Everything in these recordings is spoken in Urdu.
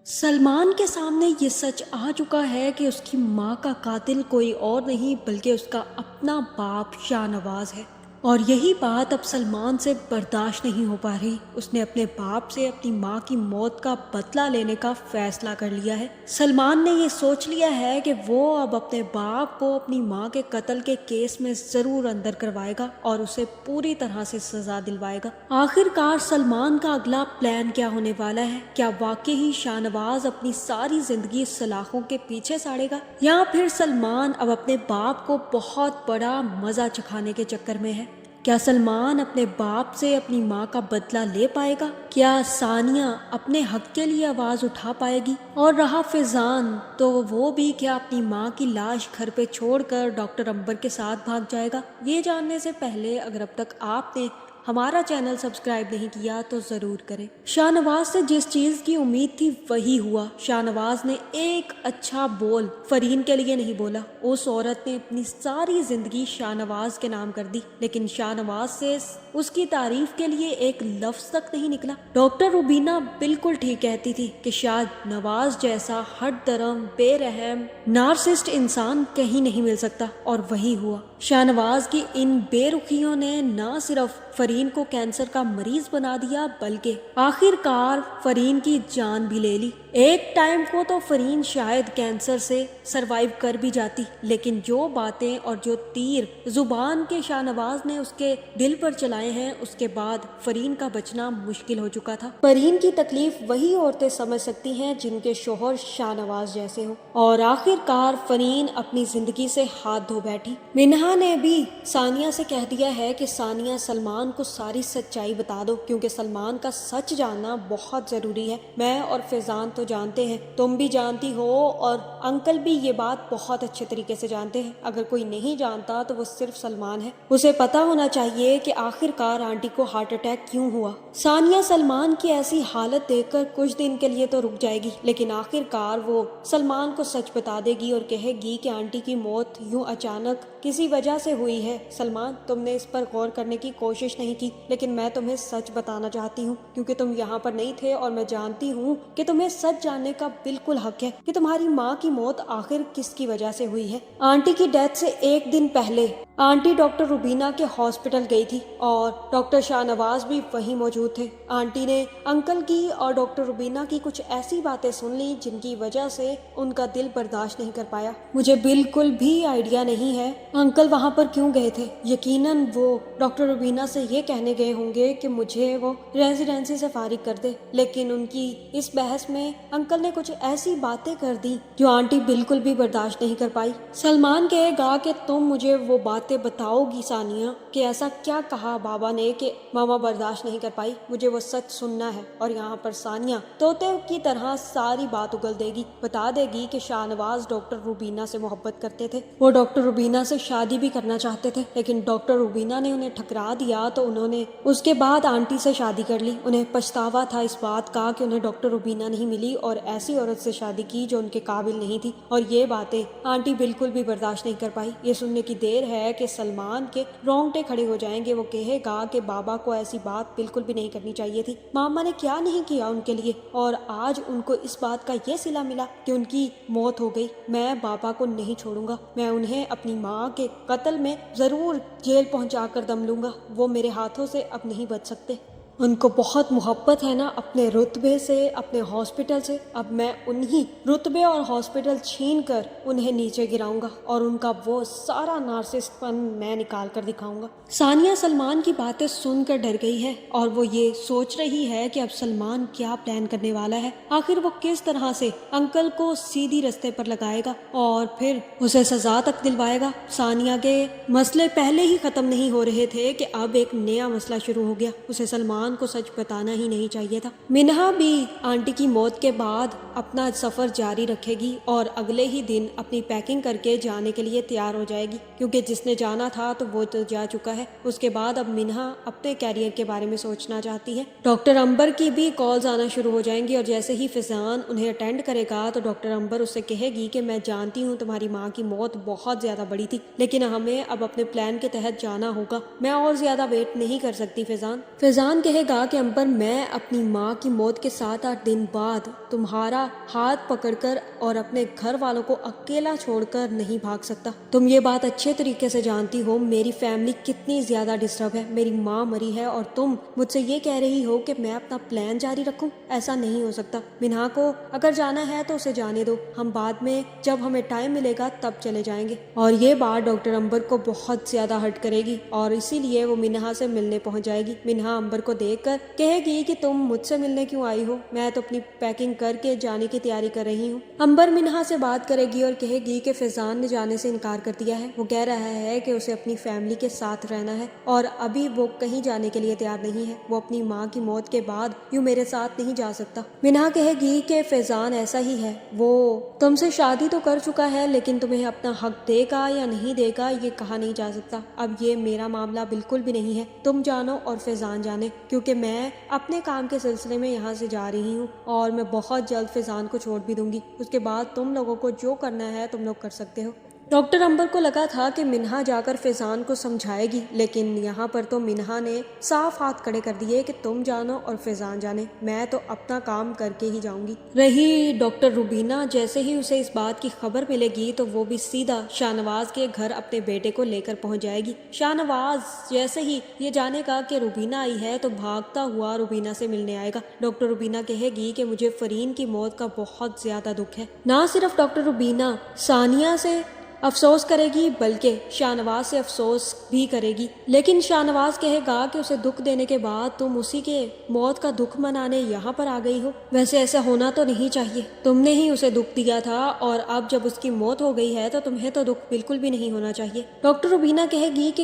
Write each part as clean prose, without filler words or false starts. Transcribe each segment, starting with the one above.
سلمان کے سامنے یہ سچ آ چکا ہے کہ اس کی ماں کا قاتل کوئی اور نہیں بلکہ اس کا اپنا باپ شاہ نواز ہے، اور یہی بات اب سلمان سے برداشت نہیں ہو پا رہی۔ اس نے اپنے باپ سے اپنی ماں کی موت کا بدلہ لینے کا فیصلہ کر لیا ہے۔ سلمان نے یہ سوچ لیا ہے کہ وہ اب اپنے باپ کو اپنی ماں کے قتل کے کیس میں ضرور اندر کروائے گا اور اسے پوری طرح سے سزا دلوائے گا۔ آخر کار سلمان کا اگلا پلان کیا ہونے والا ہے؟ کیا واقعی شاہ نواز اپنی ساری زندگی سلاخوں کے پیچھے ساڑے گا، یا پھر سلمان اب اپنے باپ کو بہت بڑا مزہ چکھانے کے چکر میں ہے؟ کیا سلمان اپنے باپ سے اپنی ماں کا بدلہ لے پائے گا؟ کیا ثانیہ اپنے حق کے لیے آواز اٹھا پائے گی؟ اور رہا فیضان، تو وہ بھی کیا اپنی ماں کی لاش گھر پہ چھوڑ کر ڈاکٹر امبر کے ساتھ بھاگ جائے گا؟ یہ جاننے سے پہلے اگر اب تک آپ نے ہمارا چینل سبسکرائب نہیں کیا تو ضرور کریں۔ شاہ نواز سے جس چیز کی امید تھی وہی ہوا۔ شاہ نواز نے ایک اچھا بول فرین کے لیے نہیں بولا۔ اس عورت نے اپنی ساری زندگی شاہ نواز کے نام کر دی، لیکن شاہ نواز سے اس کی تعریف کے لیے ایک لفظ تک نہیں نکلا۔ ڈاکٹر روبینہ بالکل ٹھیک کہتی تھی کہ شاہ نواز جیسا ہٹ درم بے رحم نارسسٹ انسان کہیں نہیں مل سکتا، اور وہی ہوا۔ شاہ نواز کی ان بے رخیوں نے نہ صرف فرین کو کینسر کا مریض بنا دیا بلکہ آخر کار فرین کی جان بھی لے لی۔ ایک ٹائم کو تو فرین شاید کینسر سے سروائیو کر بھی جاتی، لیکن جو باتیں اور جو تیر زبان کے شاہ نواز نے اس کے دل پر چلائے ہیں، اس کے بعد فرین کا بچنا مشکل ہو چکا تھا۔ فرین کی تکلیف وہی عورتیں سمجھ سکتی ہیں جن کے شوہر شاہ نواز جیسے ہوں، اور آخر کار فرین اپنی زندگی سے ہاتھ دھو بیٹھی۔ منہا نے بھی ثانیہ سے کہہ دیا ہے کہ ثانیہ سلمان کو ساری سچائی بتا دو، کیونکہ سلمان کا سچ جاننا بہت ضروری ہے۔ میں اور فیضان تو جانتے ہیں، تم بھی جانتی ہو، اور انکل بھی یہ بات بہت اچھے طریقے سے جانتے ہیں۔ اگر کوئی نہیں جانتا تو وہ صرف سلمان ہے۔ اسے پتا ہونا چاہیے کہ آخر کار آنٹی کو ہارٹ اٹیک کیوں ہوا۔ ثانیہ سلمان کی ایسی حالت دیکھ کر کچھ دن کے لیے تو رک جائے گی، لیکن آخر کار وہ سلمان کو سچ بتا دے گی اور کہے گی کہ آنٹی کی موت یوں اچانک کسی وجہ سے ہوئی ہے۔ سلمان، تم نے اس پر غور کرنے کی کوشش نہیں کی، لیکن میں تمہیں سچ بتانا چاہتی ہوں کیونکہ تم یہاں پر نہیں تھے، اور میں جانتی ہوں کہ تمہیں سچ جاننے کا بالکل حق ہے کہ تمہاری ماں کی موت آخر کس کی وجہ سے ہوئی ہے۔ آنٹی کی ڈیتھ سے ایک دن پہلے آنٹی ڈاکٹر روبینہ کے ہاسپٹل گئی تھی، اور ڈاکٹر شاہ نواز بھی وہیں موجود تھے۔ آنٹی نے انکل کی اور ڈاکٹر روبینہ کی کچھ ایسی باتیں سن لی جن کی وجہ سے ان کا دل برداشت نہیں کر پایا۔ مجھے بالکل بھی آئیڈیا نہیں ہے انکل وہاں پر کیوں گئے تھے۔ یقیناً وہ ڈاکٹر روبینہ سے یہ کہنے گئے ہوں گے کہ مجھے وہ ریزیڈنسی سے فارغ کر دے، لیکن ان کی اس بحث میں انکل نے کچھ ایسی باتیں کر دی جو آنٹی بالکل بھی برداشت نہیں کر پائی۔ سلمان کہے گا کہ تم مجھے وہ باتیں بتاؤ گی ثانیہ کہ ایسا کیا کہا بابا نے کہ ماما برداشت نہیں کر پائی۔ مجھے وہ سچ سننا ہے۔ اور یہاں پر ثانیہ طوطے کی طرح ساری بات اگل دے گی، بتا دے گی کہ شاہ نواز ڈاکٹر روبینہ سے محبت کرتے تھے، وہ ڈاکٹر روبینہ سے شادی بھی کرنا چاہتے تھے، لیکن ڈاکٹر روبینہ نے انہیں ٹھکرا دیا تو انہوں نے اس کے بعد آنٹی سے شادی کر لی۔ انہیں پچھتاوا تھا اس بات کا کہ انہیں ڈاکٹر روبینہ نہیں ملی اور ایسی عورت سے شادی کی جو ان کے قابل نہیں تھی، اور یہ باتیں آنٹی بالکل بھی برداشت نہیں کر پائی۔ یہ سننے کی دیر ہے کہ سلمان کے رونگٹے کھڑے ہو جائیں گے۔ وہ کہے گا کہ بابا کو ایسی بات بالکل بھی نہیں کرنی چاہیے تھی، ماما نے کیا نہیں کیا ان کے لیے، اور آج ان کو اس بات کا یہ صلہ ملا کہ ان کی موت ہو گئی۔ میں بابا کو نہیں چھوڑوں گا، میں انہیں اپنی ماں کے قتل میں ضرور جیل پہنچا کر دم لوں گا۔ وہ میرے ہاتھوں سے اب نہیں بچ سکتے۔ ان کو بہت محبت ہے نا اپنے رتبے سے، اپنے ہاسپٹل سے۔ اب میں انہی رتبے اور ہاسپٹل چھین کر انہیں نیچے گراؤں گا، اور ان کا وہ سارا نارسسٹ پن میں نکال کر دکھاؤں گا۔ ثانیہ سلمان کی باتیں سن کر ڈر گئی ہے، اور وہ یہ سوچ رہی ہے کہ اب سلمان کیا پلان کرنے والا ہے۔ آخر وہ کس طرح سے انکل کو سیدھی رستے پر لگائے گا اور پھر اسے سزا تک دلوائے گا۔ ثانیہ کے مسئلے پہلے ہی ختم نہیں ہو رہے تھے کہ اب ایک نیا مسئلہ شروع ہو گیا۔ اسے سلمان کو سچ بتانا ہی نہیں چاہیے تھا۔ منہا بھی آنٹی کی موت کے بعد اپنا سفر جاری رکھے گی اور اگلے ہی دن اپنی پیکنگ کر کے جانے کے لیے تیار ہو جائے گی، کیونکہ جس نے جانا تھا تو وہ تو جا چکا ہے۔ اس کے بعد اب منہا اپنے کیریئر کے بارے میں سوچنا چاہتی ہے۔ ڈاکٹر امبر کی بھی کالز آنا شروع ہو جائیں گی، اور جیسے ہی فیضان انہیں اٹینڈ کرے گا تو ڈاکٹر امبر اس سے کہے گی کہ میں جانتی ہوں تمہاری ماں کی موت بہت زیادہ بڑی تھی، لیکن ہمیں اب اپنے پلان کے تحت جانا ہوگا، میں اور زیادہ ویٹ نہیں کر سکتی فیضان۔ فیضان کہے گا کہ عنبر میں اپنی ماں کی موت کے 7-8 دن بعد تمہارا ہاتھ پکڑ کر اور اپنے گھر والوں کو اکیلا چھوڑ کر نہیں بھاگ سکتا۔ تم یہ بات اچھے طریقے سے جانتی ہو میری فیملی کتنی زیادہ ڈسٹرب ہے، میری ماں مری ہے اور تم مجھ سے یہ کہہ رہی ہو کہ میں اپنا پلان جاری رکھوں؟ ایسا نہیں ہو سکتا۔ منہا کو اگر جانا ہے تو اسے جانے دو، ہم بعد میں جب ہمیں ٹائم ملے گا تب چلے جائیں گے۔ اور یہ بات ڈاکٹر عنبر کو بہت زیادہ ہرٹ کرے گی اور اسی لیے وہ منہا سے ملنے پہنچ جائے گی۔ منہا عنبر کو دیکھ کر کہے گی کہ تم مجھ سے ملنے کیوں آئی ہو؟ میں تو اپنی پیکنگ کر کے جانے کی تیاری کر رہی ہوں۔ عنبر منہا سے بات کرے گی اور کہے گی کہ فیضان نے جانے سے انکار کر دیا ہے، وہ کہہ رہا ہے کہ اسے اپنی فیملی کے ساتھ رہنا ہے اور ابھی وہ کہیں جانے کے لیے تیار نہیں ہے، وہ اپنی ماں کی موت کے بعد یوں میرے ساتھ نہیں جا سکتا۔ منہا کہے گی کہ فیضان ایسا ہی ہے، وہ تم سے شادی تو کر چکا ہے لیکن تمہیں اپنا حق دے گا یا نہیں دے گا یہ کہا نہیں جا سکتا۔ اب یہ میرا معاملہ بالکل بھی نہیں ہے، تم جانو اور فیضان جانے، کیونکہ میں اپنے کام کے سلسلے میں یہاں سے جا رہی ہوں اور میں بہت جلد فیضان کو چھوڑ بھی دوں گی، اس کے بعد تم لوگوں کو جو کرنا ہے تم لوگ کر سکتے ہو۔ ڈاکٹر عنبر کو لگا تھا کہ منہا جا کر فیضان کو سمجھائے گی، لیکن یہاں پر تو منہا نے صاف ہاتھ کھڑے کر دیے کہ تم جانو اور فیضان جانے، میں تو اپنا کام کر کے ہی جاؤں گی۔ رہی ڈاکٹر روبینہ، جیسے ہی اسے اس بات کی خبر ملے گی تو وہ بھی سیدھا شاہ نواز کے گھر اپنے بیٹے کو لے کر پہنچ جائے گی۔ شاہ نواز جیسے ہی یہ جانے گا کہ روبینہ آئی ہے تو بھاگتا ہوا روبینہ سے ملنے آئے گا۔ ڈاکٹر روبینہ کہے گی کہ مجھے فرین کی موت کا بہت زیادہ دکھ ہے۔ نہ صرف ڈاکٹر روبینہ ثانیہ سے افسوس کرے گی بلکہ شاہ نواز سے افسوس بھی کرے گی، لیکن شاہ نواز کہے گا کہ اسے دکھ دینے کے بعد تم اسی کے موت کا دکھ منانے یہاں پر آ گئی ہو، ویسے ایسا ہونا تو نہیں چاہیے، تم نے ہی اسے دکھ دیا تھا اور اب جب اس کی موت ہو گئی ہے تو تمہیں تو دکھ بالکل بھی نہیں ہونا چاہیے۔ ڈاکٹر روبینہ کہے گی کہ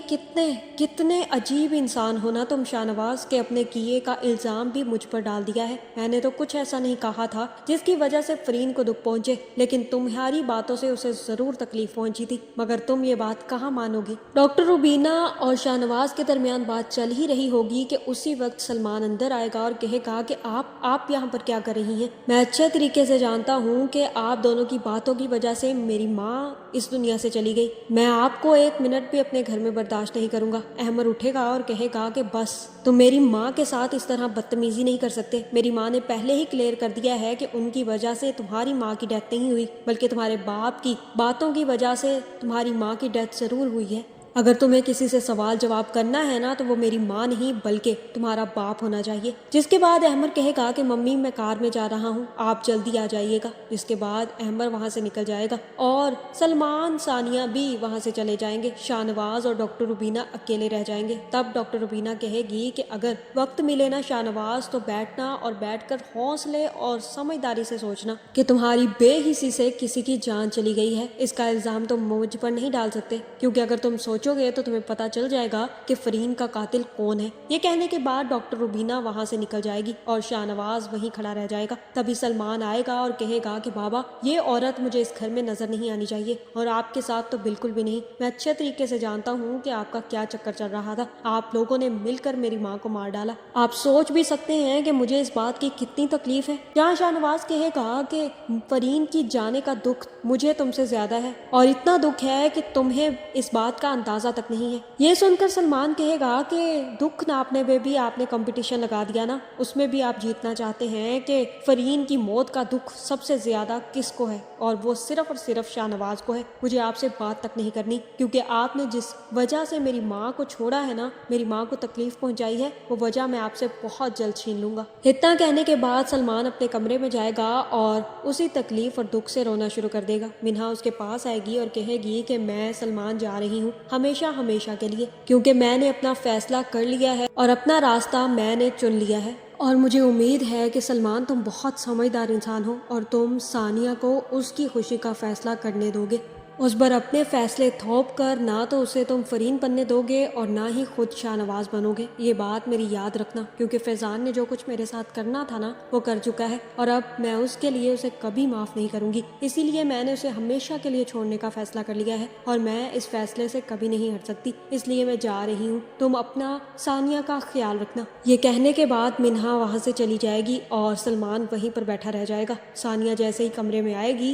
کتنے عجیب انسان ہونا تم شاہ نواز کے، اپنے کیے کا الزام بھی مجھ پر ڈال دیا ہے، میں نے تو کچھ ایسا نہیں کہا تھا جس کی وجہ سے فرین کو دکھ پہنچے، لیکن تمہاری باتوں سے اسے ضرور تکلیف پہنچی تھی، مگر تم یہ بات کہاں مانو گی؟ ڈاکٹر روبینہ اور شاہ نواز کے درمیان بات چل ہی رہی ہوگی کہ اسی وقت سلمان اندر آئے گا اور کہے گا کہ آپ یہاں پر کیا کر رہی ہیں؟ میں اچھے طریقے سے جانتا ہوں کہ آپ دونوں کی باتوں کی وجہ سے میری ماں اس دنیا سے چلی گئی، میں آپ کو 1 منٹ بھی اپنے گھر میں برداشت نہیں کروں گا۔ احمد اٹھے گا اور کہے گا کہ بس تم میری ماں کے ساتھ اس طرح بدتمیزی نہیں کر سکتے، میری ماں نے پہلے ہی کلیئر کر دیا ہے کہ ان کی وجہ سے تمہاری ماں کی ڈیتھ نہیں ہوئی بلکہ تمہارے باپ کی باتوں کی وجہ سے تمہاری ماں کی ڈیتھ ضرور ہوئی ہے۔ اگر تمہیں کسی سے سوال جواب کرنا ہے نا تو وہ میری ماں نہیں بلکہ تمہارا باپ ہونا چاہیے۔ جس کے بعد احمد کہے گا کہ ممی میں کار میں جا رہا ہوں، آپ جلدی آ جائیے گا۔ جس کے بعد احمد وہاں سے نکل جائے گا اور سلمان ثانیہ بھی وہاں سے چلے جائیں گے، شاہ نواز اور ڈاکٹر روبینہ اکیلے رہ جائیں گے۔ تب ڈاکٹر روبینہ کہے گی کہ اگر وقت ملے نا شاہ نواز تو بیٹھنا اور بیٹھ کر حوصلے اور سمجھداری سے سوچنا کہ تمہاری بے حسی سے کسی کی جان چلی گئی ہے، اس کا الزام تم مجھ پر نہیں ڈال سکتے، کیونکہ اگر تم سوچو گے تو تمہیں پتہ چل جائے گا کہ فرین کا قاتل کون ہے۔ یہ کہنے کے بعد ڈاکٹر روبینہ وہاں سے نکل جائے گی اور شاہ نواز وہیں کھڑا رہ جائے گا۔ تبھی سلمان آئے گا اور کہے گا کہ بابا یہ عورت مجھے اس گھر میں نظر نہیں آنی چاہیے اور آپ کے ساتھ تو بالکل بھی نہیں، میں اچھے طریقے سے جانتا ہوں کہ آپ کا کیا چکر چل رہا تھا، آپ لوگوں نے مل کر میری ماں کو مار ڈالا، آپ سوچ بھی سکتے ہیں کہ مجھے اس بات کی کتنی تکلیف ہے۔ جہاں شاہ نواز کہے گا کہ فرین کی جانے کا دکھ مجھے تم سے زیادہ ہے اور اتنا دکھ ہے کہ تمہیں اس بات کا اندازہ تک نہیں ہے۔ یہ سن کر سلمان کہے گا کہ دکھ ناپنے میں بھی آپ نے کمپٹیشن لگا دیا نا، اس میں بھی آپ جیتنا چاہتے ہیں کہ فرین کی موت کا دکھ سب سے زیادہ کس کو ہے، اور وہ صرف اور صرف شاہ نواز کو ہے۔ مجھے آپ سے بات تک نہیں کرنی، کیونکہ آپ نے جس وجہ سے میری ماں کو چھوڑا ہے نا، میری ماں کو تکلیف پہنچائی ہے، وہ وجہ میں آپ سے بہت جلد چھین لوں گا۔ اتنا کہنے کے بعد سلمان اپنے کمرے میں جائے گا اور اسی تکلیف اور دکھ سے رونا شروع کر دے گا۔ منہا اس کے پاس آئے گی اور کہے گی کہ میں سلمان جا رہی ہوں ہمیشہ ہمیشہ کے لیے، کیونکہ میں نے اپنا فیصلہ کر لیا ہے اور اپنا راستہ میں نے چن لیا ہے، اور مجھے امید ہے کہ سلمان تم بہت سمجھدار انسان ہو اور تم ثانیہ کو اس کی خوشی کا فیصلہ کرنے دو گے، اس پر اپنے فیصلے تھوپ کر نہ تو اسے تم فرین بننے دو گے اور نہ ہی خود شاہ نواز بنو گے۔ یہ بات میری یاد رکھنا، کیونکہ فیضان نے جو کچھ میرے ساتھ کرنا تھا نا وہ کر چکا ہے اور اب میں اس کے لیے اسے کبھی معاف نہیں کروں گی، اسی لیے میں نے اسے ہمیشہ کے لیے چھوڑنے کا فیصلہ کر لیا ہے اور میں اس فیصلے سے کبھی نہیں ہٹ سکتی، اس لیے میں جا رہی ہوں، تم اپنا ثانیہ کا خیال رکھنا۔ یہ کہنے کے بعد منہا وہاں سے چلی جائے گی اور سلمان وہیں پر بیٹھا رہ جائے گا۔ ثانیہ جیسے ہی کمرے میں آئے گی